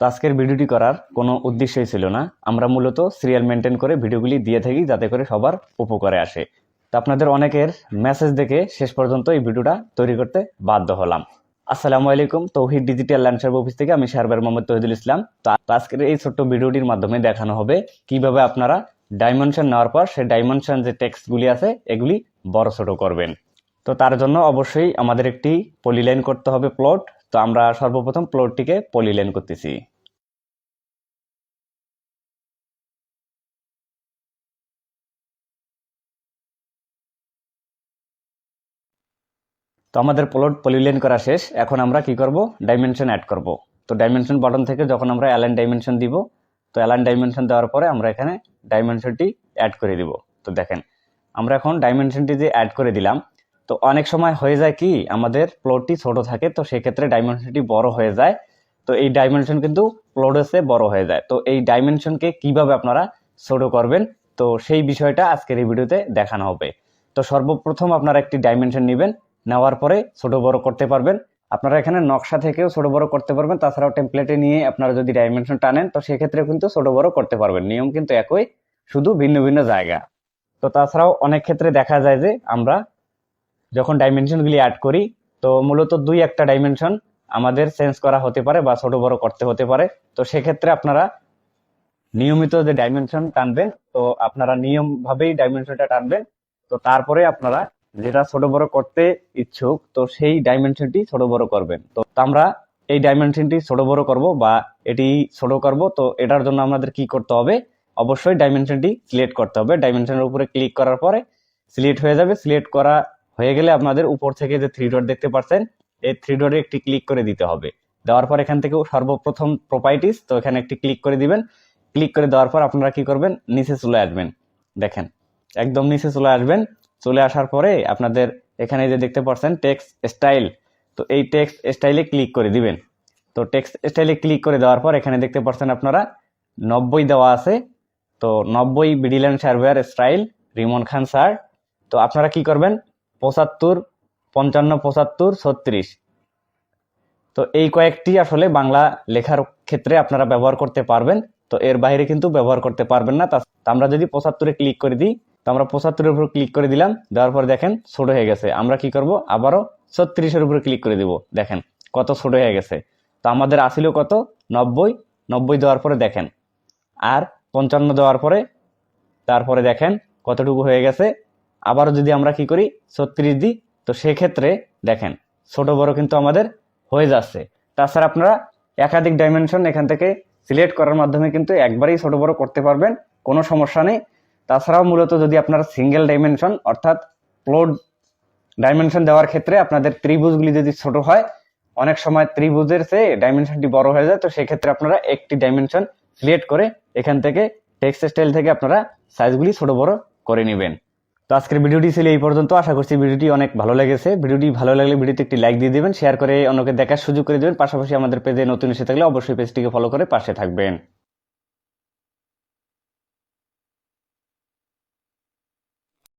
আজকের ভিডিওটি করার কোনো উদ্দেশ্যই ছিল না। আমরা মূলত সিরিয়াল মেনটেন করে ভিডিওগুলি দিয়ে থাকি যাতে করে সবার উপকারে আসে। তো আপনাদের অনেকের মেসেজ দেখে শেষ পর্যন্ত এই ভিডিওটা তৈরি করতে বাধ্য হলাম। আসসালামু আলাইকুম, তৌহিদ ডিজিটাল ল্যান্ড সার্ভ অফিস থেকে আমি সার্ভার মোহাম্মদ তৌহিদুল ইসলাম। তো আজকের এই ছোট্ট ভিডিওটির মাধ্যমে দেখানো হবে কিভাবে আপনারা ডাইমেনশন নেওয়ার পর সেই ডাইমেনশন যে টেক্সটগুলি আছে এগুলি বড় ছোট করবেন। তো তার জন্য অবশ্যই আমাদের একটি পলিলাইন করতে হবে প্লট। তো আমরা সর্বপ্রথম প্লটটিকে পলিলাইন করতেছি। তো আমাদের প্লট পলিলাইন করা শেষ। এখন আমরা কি করব, ডাইমেনশন অ্যাড করব। তো ডাইমেনশন বাটন থেকে যখন আমরা অ্যালাইন ডাইমেনশন দিব, তো অ্যালাইন ডাইমেনশন দেওয়ার পরে আমরা এখানে ডাইমেনশনটি অ্যাড করে দিব। তো দেখেন আমরা এখন ডাইমেনশনটি যে অ্যাড করে দিলাম, তো অনেক সময় হয়ে যায় কি আমাদের প্লটটি ছোট থাকে, তো সেক্ষেত্রে ডাইমেনশনটি বড় হয়ে যায়। তো এই ডাইমেনশন কিন্তু প্লটের চেয়ে বড় হয়ে যায়। তো এই ডাইমেনশনকে কিভাবে আপনারা ছোট করবেন, তো সেই বিষয়টা আজকের এই ভিডিওতে দেখানো হবে। তো সর্বপ্রথম আপনারা একটি ডাইমেনশন নেবেন, নেওয়ার পরে ছোট বড় করতে পারবেন। আপনারা এখানে নকশা থেকেও ছোট বড় করতে পারবেন, তাছাড়াও টেমপ্লেটে নিয়ে আপনারা যদি ডাইমেনশন টানেন তো সেক্ষেত্রে কিন্তু ছোট বড় করতে পারবেন। নিয়ম কিন্তু একই, শুধু ভিন্ন ভিন্ন জায়গা। তো তাছাড়াও অনেক ক্ষেত্রে দেখা যায় যে আমরা যখন ডাইমেনশনগুলি অ্যাড করি, তো মূলত দুই একটা ডাইমেনশন আমাদের চেঞ্জ করা হতে পারে বা ছোট বড় করতে হতে পারে। তো সেক্ষেত্রে আপনারা নিয়মিত যে ডাইমেনশন টানবেন, তো আপনারা নিয়ম ভাবেই ডাইমেনশনটা টানবেন। তো তারপরে আপনারা যেটা ছোট বড় করতে ইচ্ছুক, তো সেই ডাইমেনশনটি ছোট বড় করবেন। তো আমরা এই ডাইমেনশনটি ছোট বড় করব বা এটি ছোট করব। তো এটার জন্য আমাদের কি করতে হবে, অবশ্যই ডাইমেনশনটি সিলেক্ট করতে হবে। ডাইমেনশনের উপরে ক্লিক করার পরে সিলেক্ট হয়ে যাবে। সিলেক্ট করা হয়ে গেলে আপনাদের উপর থেকে যে থ্রি ডট দেখতে পাচ্ছেন, এই থ্রি ডটে একটি ক্লিক করে দিতে হবে। দেওয়ার পর এখান থেকে সর্বপ্রথম প্রপার্টিজ, তো এখানে একটি ক্লিক করে দিবেন। ক্লিক করে দেওয়ার পর আপনারা কি করবেন, নিচে চলে আসবেন। দেখেন একদম নিচে চলে আসবেন। চলে আসার পরে আপনাদের এখানে যে দেখতে পাচ্ছেন টেক্সট স্টাইল, তো এই টেক্সট স্টাইলে ক্লিক করে দিবেন। তো টেক্সট স্টাইলে ক্লিক করে দেওয়ার পর এখানে দেখতে পাচ্ছেন আপনারা 90 দেওয়া আছে। তো 90 বিডিল্যান্ড সার্ভেয়ার স্টাইল রিমন খান স্যার। তো আপনারা কি করবেন, 75, 55, 75, 36, তো এই কয়েকটি আসলে বাংলা লেখার ক্ষেত্রে আপনারা ব্যবহার করতে পারবেন। তো এর বাইরে কিন্তু ব্যবহার করতে পারবেন না। তা আমরা যদি 75-এ ক্লিক করে দিই, তো আমরা 75-এর উপর ক্লিক করে দিলাম। দেওয়ার পর দেখেন ছোট হয়ে গেছে। আমরা কি করব, আবারও 36-এর উপরে ক্লিক করে দিব। দেখেন কত ছোট হয়ে গেছে। তো আমাদের আসিল কত, 90। 90 দেওয়ার পরে দেখেন আর 55 দেওয়ার পরে তারপরে দেখেন কতটুকু হয়ে গেছে। আবারও যদি আমরা কি করি 36 দিই, তো সেক্ষেত্রে দেখেন ছোট বড় কিন্তু আমাদের হয়ে যাচ্ছে। তাছাড়া আপনারা একাধিক ডাইমেনশন এখান থেকে সিলেক্ট করার মাধ্যমে কিন্তু একবারেই ছোট বড় করতে পারবেন, কোনো সমস্যা নেই। তাছাড়াও মূলত যদি আপনারা সিঙ্গেল ডাইমেনশন অর্থাৎ প্লট ডাইমেনশন দেওয়ার ক্ষেত্রে আপনাদের ত্রিভুজগুলি যদি ছোট হয়, অনেক সময় ত্রিভুজের চেয়ে ডাইমেনশনটি বড় হয়ে যায়। তো সেক্ষেত্রে আপনারা একটি ডাইমেনশন সিলেক্ট করে এখান থেকে টেক্সট স্টাইল থেকে আপনারা সাইজগুলি ছোট বড় করে নেবেন। তো আজকের ভিডিওটি ছিল এই পর্যন্ত। আশা করছি ভিডিওটি অনেক ভালো লেগেছে। ভিডিওটি ভালো লাগলে ভিডিওতে একটি লাইক দিয়ে দেবেন, শেয়ার করে অন্যকে দেখার সুযোগ করে দেবেন। পাশাপাশি আমাদের পেজে নতুন এসে থাকলে অবশ্যই পেজটিকে ফলো করে পাশে থাকবেন।